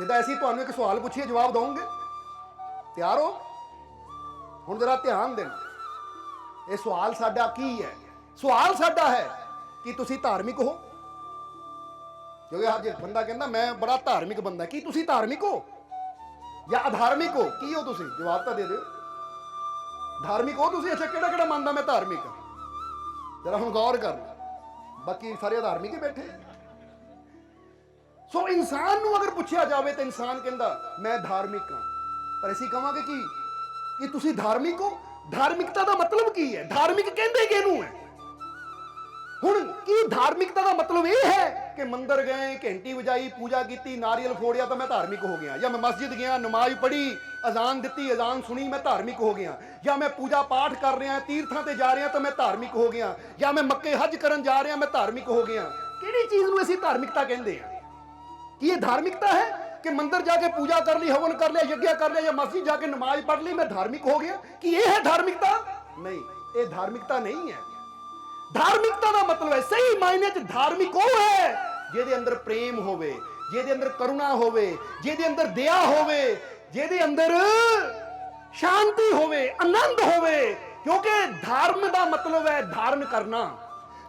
जिदा असीं तुहानूं एक सवाल पूछिए जवाब दोगे? तैयार हो? हुण जरा ध्यान देना, ये सवाल साडा की है? सवाल साडा है कि तुसीं धार्मिक हो। क्योंकि अज बंदा कहता मैं बड़ा धार्मिक बंदा, की तुसीं धार्मिक हो या अधार्मिक हो? की हो तुसीं? जवाब तो दे दो। धार्मिक हो तुसीं? अच्छा, किहड़ा किहड़ा मनदा मैं धार्मिक हाँ? जरा हुण गौर कर, बाकी सारे धार्मिक ही बैठे। सो इंसान नूं अगर पुछया जाए तो इंसान कहता मैं धार्मिक हाँ, पर असीं कहांगे कि तुसीं धार्मिक हो। धार्मिकता का मतलब की है? धार्मिक कहंदे किहनूं है? हुण की धार्मिकता का मतलब यह है कि मंदिर गए, घंटी बजाई, पूजा की, नारियल फोड़िया तो मैं धार्मिक हो गया, या मैं मस्जिद गया, नमाज पढ़ी, अजान दी, अजान सुनी, मैं धार्मिक हो गया, या मैं पूजा पाठ कर रहा, तीर्थां ते जा रहा तो मैं धार्मिक हो गया, या मैं मक्के हज करन जा रहा मैं धार्मिक हो गया। किहड़ी चीज़ नूं असीं धार्मिकता कहंदे आ? कि ये धार्मिकता है कि मंदिर जाके पूजा कर ली, हवन कर लिया, यज्ञ कर लिया, या मस्जिद जाके नमाज पढ़ ली, मैं धार्मिक हो गया? कि ये है धार्मिकता? नहीं, ये धार्मिकता नहीं है। धार्मिकता का मतलब है, सही मायने च धार्मिक वो है जिहदे अंदर प्रेम होवे, जिहदे अंदर करुणा होवे, जिहदे अंदर दया होवे, जिहदे अंदर शांति होवे, आनंद होवे। क्योंकि धर्म का मतलब है धारण करना।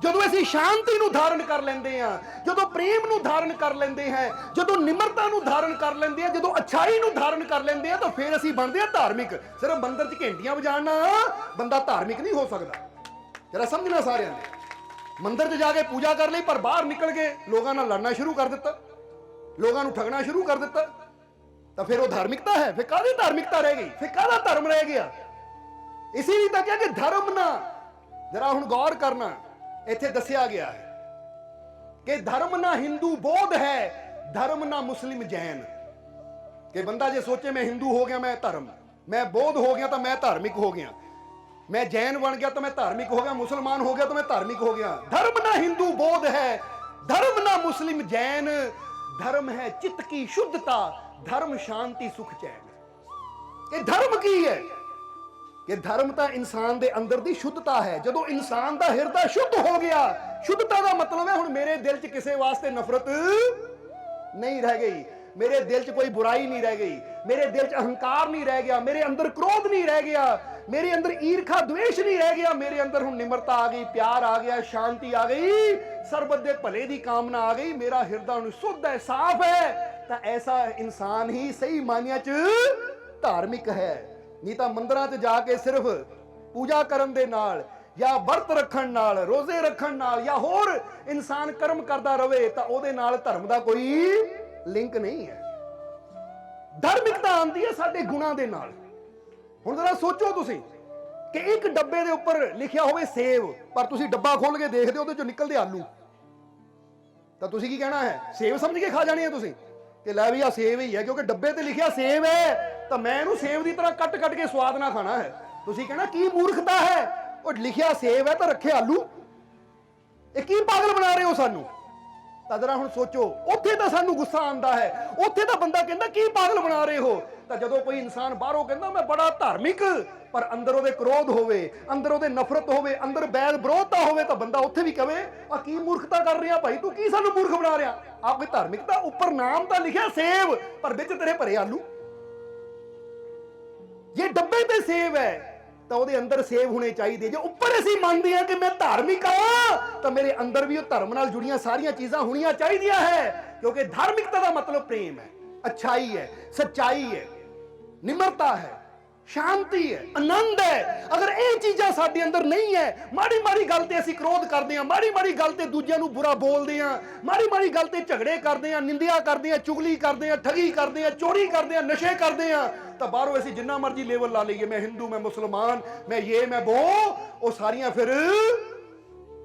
ਜਦੋਂ ਅਸੀਂ शांति ਨੂੰ धारण कर लेंदे हैं, ਜਦੋਂ प्रेम ਨੂੰ धारण कर लेंदे हैं, ਜਦੋਂ निमरता ਨੂੰ धारण कर लेंदे हैं, ਜਦੋਂ अच्छाई ਨੂੰ धारण कर लेंदे हैं, तो फिर ਅਸੀਂ ਬਣਦੇ ਹਾਂ धार्मिक। सिर्फ मंदिर च घंटियां बजाना बंदा धार्मिक नहीं हो सकता। जरा समझना सारे ने। मंदिर च जाके पूजा कर ली, पर बाहर निकल के लोगों नाल लड़ना शुरू कर दिता, लोगों को ठगना शुरू कर दिता, तो फिर वो धार्मिकता है? फिर काहदी धार्मिकता रह गई? फिर काहदा धर्म रह गया? इसीलिए तो क्या कि धर्म ना, जरा हुण गौर करना, इत्थे दसिया गया है कि धर्म ना हिंदू बौद्ध है, धर्म ना मुस्लिम जैन। कि बंदा जे सोचे मैं हिंदू हो गया मैं धर्म, मैं बौद्ध हो गया तो मैं धार्मिक हो गया, मैं जैन बन गया तो मैं धार्मिक हो गया, मुसलमान हो गया तो मैं धार्मिक हो गया। धर्म ना हिंदू बौद्ध है, धर्म ना मुस्लिम जैन, धर्म है चित्त की शुद्धता, धर्म शांति सुख चैन। ये धर्म की है कि धर्म तो इंसान के अंदर की शुद्धता है। जो इंसान का हिरदा शुद्ध हो गया, शुद्धता का मतलब है हुण मेरे दिल च किसी वास्ते नफरत नहीं रह गई, मेरे दिल च कोई बुराई नहीं रह गई, मेरे दिल च अहंकार नहीं रह गया, मेरे अंदर क्रोध नहीं रह गया, मेरे अंदर ईर्खा द्वेष नहीं रह गया, मेरे अंदर हुण निमरता आ गई, प्यार आ गया, शांति आ गई, सरबत दे भले दी कामना आ गई, मेरा हिरदा हुण शुद्ध है, साफ है। तो ऐसा इंसान ही सही मानिया च धार्मिक है। नहीं तो मंदिरां च जाके सिर्फ पूजा करन दे नाल या व्रत रखण नाल, रोजे रखण नाल, या होर इंसान कर्म करता रहे तो उहदे नाल धर्म का कोई लिंक नहीं है। धार्मिकता आंदी है साडे गुणां दे नाल। हुण जरा सोचो तुसीं कि एक डब्बे दे उपर लिखिया होवे सेव, पर तुसीं डब्बा खोल के देखदे हो उहदे चों निकलदे आलू, तो तुसीं की कहना है? सेव समझ के खा जानी है तुसीं कि लै भी आ सेव ही है, क्योंकि डब्बे ते लिखिया सेव है तो मैं इहनूं सेव की तरह कट कट के स्वाद ना खाना है। तुसीं कहना की मूर्खता है, और लिखिया सेव है तो रखे आलू, ये की पागल बना रहे हो सानू? तो जरा हुण सोचो, उत्थे तो सानू गुस्सा आंदा है, उत्थे तो बंदा कहंदा की पागल बना रहे हो। तो जदों कोई इंसान बाहरों कहंदा मैं बड़ा धार्मिक, पर अंदर उहदे क्रोध होवे, अंदर उहदे नफरत होवे, अंदर बैर विरोधता होवे, तो बंदा उत्थे भी कहे आ की मूर्खता कर रहा भाई, तू की सानू मूर्ख बना रहा? आप कोई धार्मिकता? उपर नाम तो लिखिया सेव, पर विच तेरे भरे आलू। ये डब्बे ते सेव है तो वो अंदर सेव होने चाहिए। जो ऊपर असीं मानते हैं कि मैं धार्मिक हाँ, तो मेरे अंदर भी धर्म नाल जुड़ियां सारियां चीज़ां होनियां चाहिए है। क्योंकि धार्मिकता का मतलब प्रेम है, अच्छाई है, सच्चाई है, निमरता है, शांति है, आनंद है। अगर ये चीज़ां साडे अंदर नहीं है, माड़ी माड़ी गल ते असीं क्रोध करते हैं, माड़ी माड़ी गल ते दूजिਆਂ ਨੂੰ बुरा बोलते हैं, माड़ी माड़ी गल ते झगड़े करते हैं, निंदिया करते हैं, चुगली करते हैं, ठगी करते हैं, चोरी करते हैं, नशे करते हैं, तो बाहरों असीं जिन्ना मर्जी लेवल ला लीए, मैं हिंदू, मैं मुसलमान, मैं ये मैं वो सारियां फिर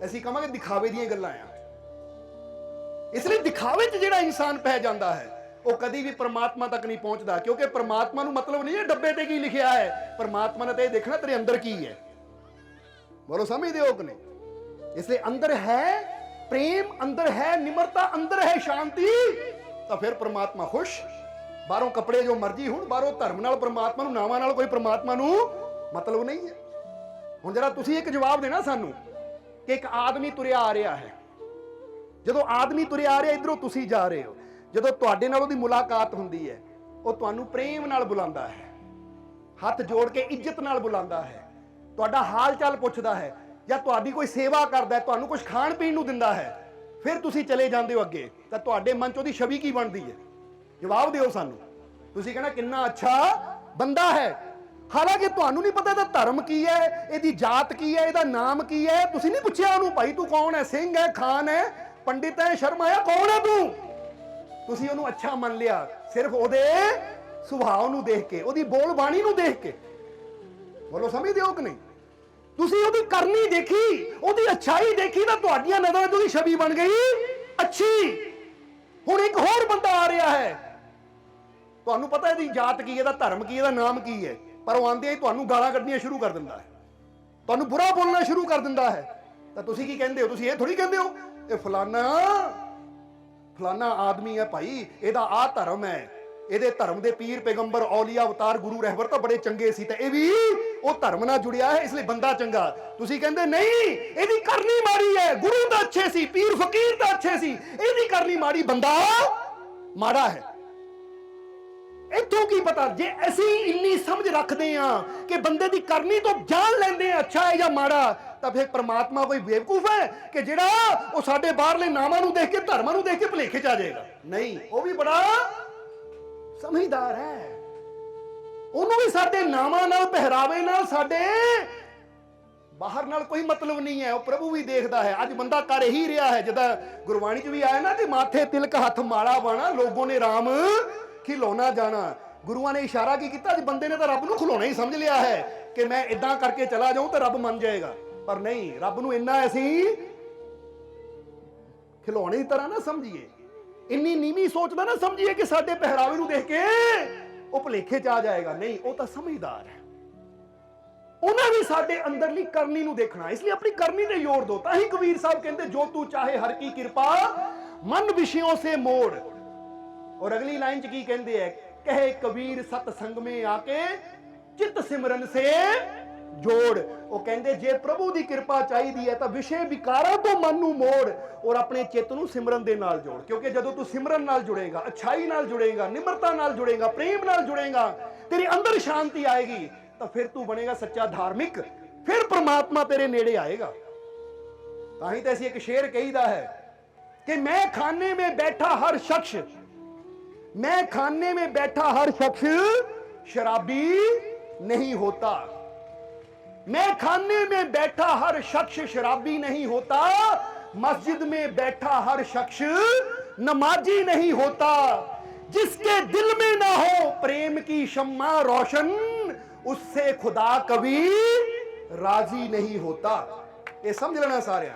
असीं कहांगे दिखावे दीयां गल्लां आ। इसलिए दिखावे च जिहड़ा इंसान पै जांदा है वो कभी भी परमात्मा तक नहीं पहुंचता। क्योंकि परमात्मा नूं मतलब नहीं है डब्बे ते की लिखिया है, परमात्मा ने तो देखना तेरे अंदर की है। बोलो समझदे हो कि नहीं? इसलिए अंदर है प्रेम, अंदर है निमरता, अंदर है शांति, तो फिर परमात्मा खुश। बाहरों कपड़े जो मर्जी हो, बाहरों धर्म नाल परमात्मा नूं, नावां नाल कोई परमात्मा नूं मतलब नहीं है। हुण जरा तुसीं एक जवाब देना सानू कि एक आदमी तुरिया आ रहा है, जदों आदमी तुरिया आ रहा इधरों तुसीं जा रहे हो, ਜਦੋਂ ਤੁਹਾਡੇ ਨਾਲ ਉਹਦੀ ਮੁਲਾਕਾਤ ਹੁੰਦੀ ਹੈ, ਉਹ ਤੁਹਾਨੂੰ ਪ੍ਰੇਮ ਨਾਲ ਬੁਲਾਉਂਦਾ ਹੈ, ਹੱਥ ਜੋੜ ਕੇ ਇੱਜ਼ਤ ਨਾਲ ਬੁਲਾਉਂਦਾ ਹੈ, ਤੁਹਾਡਾ ਹਾਲ ਚਾਲ ਪੁੱਛਦਾ ਹੈ, ਜਾਂ ਤੁਹਾਡੀ ਕੋਈ ਸੇਵਾ ਕਰਦਾ ਹੈ, ਤੁਹਾਨੂੰ ਕੁਝ ਖਾਣ ਪੀਣ ਨੂੰ ਦਿੰਦਾ ਹੈ, ਫਿਰ ਤੁਸੀਂ ਚਲੇ ਜਾਂਦੇ ਹੋ ਅੱਗੇ, ਤਾਂ ਤੁਹਾਡੇ ਮਨ 'ਚ ਉਹਦੀ ਛਵੀ ਕੀ ਬਣਦੀ ਹੈ? ਜਵਾਬ ਦਿਓ ਸਾਨੂੰ। ਤੁਸੀਂ ਕਹਿਣਾ ਕਿੰਨਾ ਅੱਛਾ ਬੰਦਾ ਹੈ। ਹਾਲਾਂਕਿ ਤੁਹਾਨੂੰ ਨਹੀਂ ਪਤਾ ਇਹਦਾ ਧਰਮ ਕੀ ਹੈ, ਇਹਦੀ ਜਾਤ ਕੀ ਹੈ, ਇਹਦਾ ਨਾਮ ਕੀ ਹੈ। ਤੁਸੀਂ ਨਹੀਂ ਪੁੱਛਿਆ ਉਹਨੂੰ, ਭਾਈ ਤੂੰ ਕੌਣ ਹੈ? ਸਿੰਘ ਹੈ, ਖਾਨ ਹੈ, ਪੰਡਿਤ ਹੈ, ਸ਼ਰਮਾ ਹੈ, ਕੌਣ ਹੈ ਤੂੰ? ਤੁਸੀਂ ਉਹਨੂੰ ਅੱਛਾ ਮੰਨ ਲਿਆ ਸਿਰਫ ਉਹਦੇ ਸੁਭਾਅ ਨੂੰ ਦੇਖ ਕੇ, ਉਹਦੀ ਬੋਲ ਬਾਣੀ ਨੂੰ ਦੇਖ ਕੇ। ਬੋਲੋ ਸਮਝਦੇ ਹੋ ਕਿ ਨਹੀਂ? ਤੁਸੀਂ ਉਹਦੀ ਕਰਨੀ ਦੇਖੀ, ਉਹਦੀ ਅੱਛਾਈ ਦੇਖੀ, ਤਾਂ ਤੁਹਾਡੀਆਂ ਨਜ਼ਰਾਂ 'ਚ ਉਹਦੀ ਛਵੀ ਬਣ ਗਈ ਅੱਛੀ। ਹੁਣ ਇੱਕ ਹੋਰ ਬੰਦਾ ਆ ਰਿਹਾ ਹੈ, ਤੁਹਾਨੂੰ ਪਤਾ ਇਹਦੀ ਜਾਤ ਕੀ ਹੈ, ਇਹਦਾ ਧਰਮ ਕੀ ਹੈ, ਇਹਦਾ ਨਾਮ ਕੀ ਹੈ, ਪਰ ਉਹ ਆਂਦੇ ਹੀ ਤੁਹਾਨੂੰ ਗਾਲਾਂ ਕੱਢਣੀਆਂ ਸ਼ੁਰੂ ਕਰ ਦਿੰਦਾ ਹੈ, ਤੁਹਾਨੂੰ ਬੁਰਾ ਬੋਲਣਾ ਸ਼ੁਰੂ ਕਰ ਦਿੰਦਾ ਹੈ। ਤਾਂ ਤੁਸੀਂ ਕੀ ਕਹਿੰਦੇ ਹੋ? ਤੁਸੀਂ ਇਹ ਥੋੜੀ ਕਹਿੰਦੇ ਹੋ ਇਹ ਫਲਾਨਾ ਆਦਮੀ ਹੈ ਭਾਈ, ਇਹਦਾ ਆਹ ਧਰਮ ਹੈ, ਇਹਦੇ ਧਰਮ ਦੇ ਪੀਰ ਪੈਗੰਬਰ ਔਲੀਆ ਅਵਤਾਰ ਗੁਰੂ ਰਹਿਬਰ ਤਾਂ ਬੜੇ ਚੰਗੇ ਸੀ, ਤੇ ਇਹ ਵੀ ਉਹ ਧਰਮ ਨਾਲ ਜੁੜਿਆ ਹੈ, ਇਸ ਲਈ ਬੰਦਾ ਚੰਗਾ। ਤੁਸੀਂ ਕਹਿੰਦੇ ਨਹੀਂ, ਇਹਦੀ ਕਰਨੀ ਮਾੜੀ ਹੈ, ਗੁਰੂ ਤਾਂ ਅੱਛੇ ਸੀ, ਪੀਰ ਫਕੀਰ ਤਾਂ ਅੱਛੇ ਸੀ, ਇਹਦੀ ਕਰਨੀ ਮਾੜੀ, ਬੰਦਾ ਮਾੜਾ ਹੈ। ਇੱਥੋਂ ਕੀ ਪਤਾ? ਜੇ ਅਸੀਂ ਇੰਨੀ ਸਮਝ ਰੱਖਦੇ ਹਾਂ ਕਿ ਬੰਦੇ ਦੀ ਕਰਨੀ ਤੋਂ ਜਾਣ ਲੈਂਦੇ ਆ ਅੱਛਾ ਹੈ ਜਾਂ ਮਾੜਾ, ਤਾਂ ਫਿਰ ਪ੍ਰਮਾਤਮਾ ਕੋਈ ਬੇਵਕੂਫ ਹੈ ਕਿ ਜਿਹੜਾ ਉਹ ਸਾਡੇ ਬਾਹਰਲੇ ਨਾਮਾਂ ਨੂੰ ਦੇਖ ਕੇ, ਧਰਮਾਂ ਨੂੰ ਦੇਖ ਕੇ ਭੁਲੇਖੇ ਚ ਆ ਜਾਏਗਾ? ਨਹੀਂ, ਉਹ ਵੀ ਬੜਾ ਸਮਝਦਾਰ ਹੈ। ਉਹਨੂੰ ਵੀ ਸਾਡੇ ਨਾਮਾਂ ਨਾਲ, ਪਹਿਰਾਵੇ ਨਾਲ, ਸਾਡੇ ਬਾਹਰ ਨਾਲ ਕੋਈ ਮਤਲਬ ਨਹੀਂ ਹੈ। ਉਹ ਪ੍ਰਭੂ ਵੀ ਦੇਖਦਾ ਹੈ। ਅੱਜ ਬੰਦਾ ਕਰ ਹੀ ਰਿਹਾ ਹੈ, ਜਿੱਦਾਂ ਗੁਰਬਾਣੀ ਚ ਵੀ ਆਇਆ ਨਾ ਕਿ ਮਾਥੇ ਤਿਲਕ ਹੱਥ ਮਾਲਾ ਬਾਣਾ, ਲੋਗੋਂ ਨੇ ਰਾਮ ਖਿਲੌਣਾ ਜਾਣਾ। ਗੁਰੂਆਂ ਨੇ ਇਸ਼ਾਰਾ ਕੀ ਕੀਤਾ? ਅੱਜ ਬੰਦੇ ਨੇ ਤਾਂ ਰੱਬ ਨੂੰ ਖਿਲੌਣਾ ਹੀ ਸਮਝ ਲਿਆ ਹੈ ਕਿ ਮੈਂ ਇਦਾਂ ਕਰਕੇ ਚਲਾ ਜਾਊਂ ਤਾਂ ਰੱਬ ਮੰਨ ਜਾਏਗਾ। ਪਰ ਨਹੀਂ, ਰੱਬ ਨੂੰ ਇੰਨਾ ਅਸੀਂ ਖਿਲੌਣੇ ਦੀ ਤਰ੍ਹਾਂ ਨਾ ਸਮਝੀਏ, ਇੰਨੀ ਨੀਵੀਂ ਸੋਚ ਦਾ ਨਾ ਸਮਝੀਏ ਕਿ ਸਾਡੇ ਪਹਿਰਾਵੇ ਨੂੰ ਦੇਖ ਕੇ ਉਹ ਭੁਲੇਖੇ ਚ ਆ ਜਾਏਗਾ। ਨਹੀਂ, ਉਹ ਤਾਂ ਸਮਝਦਾਰ ਹੈ। ਉਹਨਾਂ ਵੀ ਸਾਡੇ ਅੰਦਰਲੀ ਕਰਨੀ ਨੂੰ ਦੇਖਣਾ, ਇਸ ਲਈ ਆਪਣੀ ਕਰਨੀ ਤੇ ਜ਼ੋਰ ਦਿਓ। ਤਾਂ ਹੀ ਕਬੀਰ ਸਾਹਿਬ ਕਹਿੰਦੇ ਜੋ ਤੂੰ ਚਾਹੇ ਹਰ ਕੀ ਕਿਰਪਾ ਮਨ ਵਿਸ਼ਿਓਂ ਸੇ ਮੋੜ। और अगली लाइन च की कहते हैं, कहे कबीर सतसंग में आके चित सिमरन से जोड़। वो कहते जे प्रभु की कृपा चाहिए है तो विषय विकारां तो मन नूं मोड़ और अपने चित्त नूं सिमरन दे नाल जोड़। क्योंकि जदों तू सिमरन नाल जुड़ेगा, अच्छाई नाल जुड़ेगा, निम्रता नाल जुड़ेगा, प्रेम नाल जुड़ेगा, तेरे अंदर शांति आएगी, तो फिर तू बनेगा सच्चा धार्मिक, फिर परमात्मा तेरे नेड़े आएगा। ताही तो ऐसी एक शेर कहीदा है कि मैं खाने में बैठा हर शख्स, मैं खाने में बैठा हर शख्स शराबी नहीं होता। मैं खाने में बैठा हर शख्स शराबी नहीं होता, मस्जिद में बैठा हर शख्स नमाजी नहीं होता। जिसके दिल में ना हो प्रेम की शम्मा रोशन, उससे खुदा कभी राजी नहीं होता। ये समझ लेना सारे।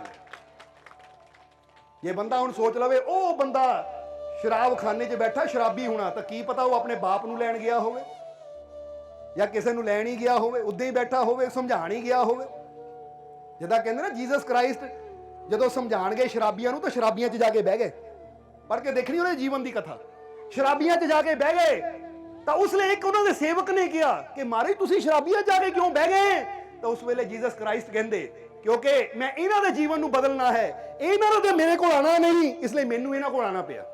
ये बंदा हुण सोच लवे ओ बंदा शराब खाने च बैठा शराबी होना, तो की पता वो अपने बाप नूं लैण गया होवे या किसी नूं लैण ही गया होवे, उद्दां ही बैठा होवे, समझाण ही गया होवे। जिद्दां कहंदे ना जीसस क्राइस्ट जदों समझाण गए शराबियां नूं, तो शराबियां च जाके बह गए। पढ़ के देखनी उन्हें जीवन की कथा, शराबियां च जाके बह गए। तो उसले एक उन्होंने सेवक ने कहा कि महाराज तुसीं शराबियां जाके क्यों बह गए? तो उस वेले जीसस क्राइस्ट कहंदे क्योंकि मैं इन्हां दे जीवन नूं बदलना है, इन्हां दे मेरे कोल आना नहीं, इसलिए मैनूं इन्हां कोल आना पिया।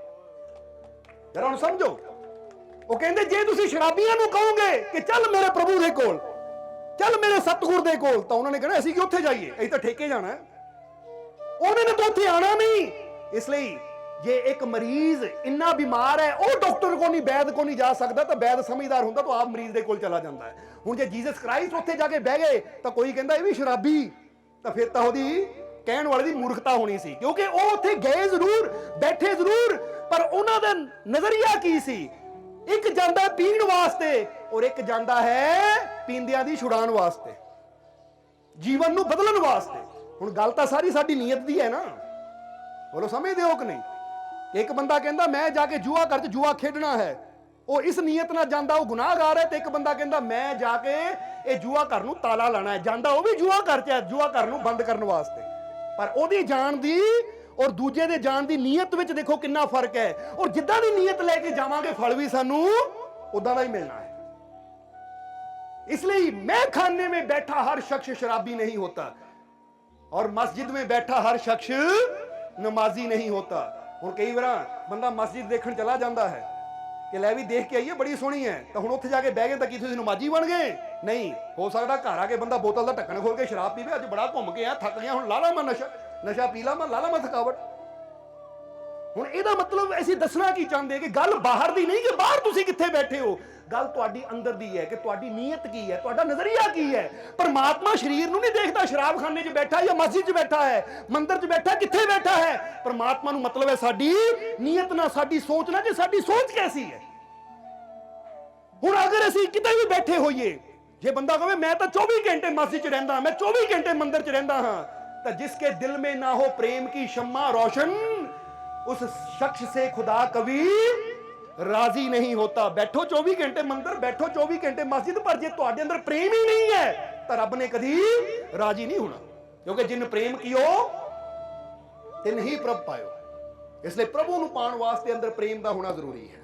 जरा हुण समझो, वो कहंदे जे तुसीं शराबियां नूं कहोगे कि चल मेरे प्रभु दे कोल, चल मेरे सतगुर दे कोल, तो उन्होंने कहना असीं कि उत्थे जाइए, असीं तो ठेके जाना है, उन्होंने तो उत्थे आना नहीं। इसलिए जे एक मरीज इन्ना बीमार है, वो डॉक्टर को नहीं, वैद को नहीं जा सकता, तो वैद समझदार होंदा तो आप मरीज दे कोल चला जाता है। हुण जे जीसस क्राइस्ट उत्थे जाके बह गए तो कोई कहंदा ये भी शराबी, तो फिर तो ओहदी कहण वाले दी मूर्खता होनी सी, क्योंकि वो उत्थे गए जरूर, बैठे जरूर, पर उन्हां दा नजरिया की सी? एक जांदा पीण वास्ते और एक जांदा है पींदियां दी छुड़ाण वास्ते, जीवन नूं बदलण वास्ते। हुण गल तां सारी साडी नीयत दी है ना, बोलो समझदे हो कि नहीं? एक बंदा कहंदा मैं जाके जुआ घर च जुआ खेडना है, वो इस नीयत नाल जांदा वो गुनाहगार है, ते एक बंदा कहंदा मैं जाके ये जुआ घर नूं ताला लाना है, जांदा वो भी जुआ घर च है, जुआ घर नूं बंद करन वास्ते। पर ओहदी जान दी और दूजे दे जान दी नीयत विच देखो कितना फर्क है। और जिद्दां दी नीयत लेके जावांगे फल भी सानू उदां दा ही मिलना है। इसलिए मैं खाने में बैठा हर शख्स शराबी नहीं होता और मस्जिद में बैठा हर शख्स नमाजी नहीं होता। ਹੁਣ ਕਈ ਵਾਰ ਬੰਦਾ ਮਸਜਿਦ ਦੇਖਣ ਚਲਾ ਜਾਂਦਾ ਹੈ ਕਿ ਲੈ ਵੀ ਦੇਖ ਕੇ ਆਈਏ ਬੜੀ ਸੋਹਣੀ ਹੈ, ਤਾਂ ਹੁਣ ਉੱਥੇ ਜਾ ਕੇ ਬਹਿ ਗਏ ਤਾਂ ਕੀ ਤੁਸੀਂ ਨਮਾਜ਼ੀ ਬਣ ਗਏ? ਨਹੀਂ। ਹੋ ਸਕਦਾ ਘਰ ਆ ਕੇ ਬੰਦਾ ਬੋਤਲ ਦਾ ਢੱਕਣ ਖੋਲ ਕੇ ਸ਼ਰਾਬ ਪੀਵੇ, ਅੱਜ ਬੜਾ ਘੁੰਮ ਕੇ ਆ, ਥੱਕ ਗਿਆ, ਹੁਣ ਲਾ ਲਾ ਮੈਂ ਨਸ਼ਾ ਪੀ ਲਾ, ਮੈਂ ਲਾ ਲਾ ਮੈਂ ਥਕਾਵਟ। ਹੁਣ ਇਹਦਾ ਮਤਲਬ ਅਸੀਂ ਦੱਸਣਾ ਕੀ ਚਾਹੁੰਦੇ ਕਿ ਗੱਲ ਬਾਹਰ ਦੀ ਨਹੀਂ ਕਿ ਬਾਹਰ ਤੁਸੀਂ ਕਿੱਥੇ ਬੈਠੇ ਹੋ, ਗੱਲ ਤੁਹਾਡੀ ਅੰਦਰ ਦੀ ਹੈ ਕਿ ਤੁਹਾਡੀ ਨੀਅਤ ਕੀ ਹੈ, ਤੁਹਾਡਾ ਨਜ਼ਰੀਆ ਕੀ ਹੈ। ਪਰਮਾਤਮਾ ਸਰੀਰ ਨੂੰ ਨਹੀਂ ਦੇਖਦਾ ਸ਼ਰਾਬਖਾਨੇ 'ਚ ਬੈਠਾ ਜਾਂ ਮਸਜਿਦ 'ਚ ਬੈਠਾ ਹੈ, ਮੰਦਿਰ 'ਚ ਬੈਠਾ, ਕਿੱਥੇ ਬੈਠਾ ਹੈ। ਪਰਮਾਤਮਾ ਨੂੰ ਮਤਲਬ ਹੈ ਸਾਡੀ ਨੀਅਤ ਨਾਲ, ਸਾਡੀ ਸੋਚ ਨਾਲ, ਕਿ ਸਾਡੀ ਸੋਚ ਕੈਸੀ ਹੈ। ਹੁਣ ਅਗਰ ਅਸੀਂ ਕਿਤੇ ਵੀ ਬੈਠੇ ਹੋਈਏ, ਜੇ ਬੰਦਾ ਕਹੇ ਮੈਂ ਤਾਂ 24 ਘੰਟੇ ਮਸਜਿਦ 'ਚ ਰਹਿੰਦਾ, ਮੈਂ 24 ਘੰਟੇ ਮੰਦਿਰ 'ਚ ਰਹਿੰਦਾ ਹਾਂ, ਤਾਂ जिसके दिल में ना हो प्रेम की शम्मा रोशन, उस शख्स से खुदा कभी राजी नहीं होता। बैठो 24 घंटे मंदिर, बैठो 24 घंटे मस्जिद, पर जे तुहाडे अंदर प्रेम ही नहीं है तो रब ने कभी राजी नहीं होना, क्योंकि जिन प्रेम कियो तिन ही प्रभ पायो। इसलिए प्रभु नूं पाउण वास्ते अंदर प्रेम दा होना जरूरी है।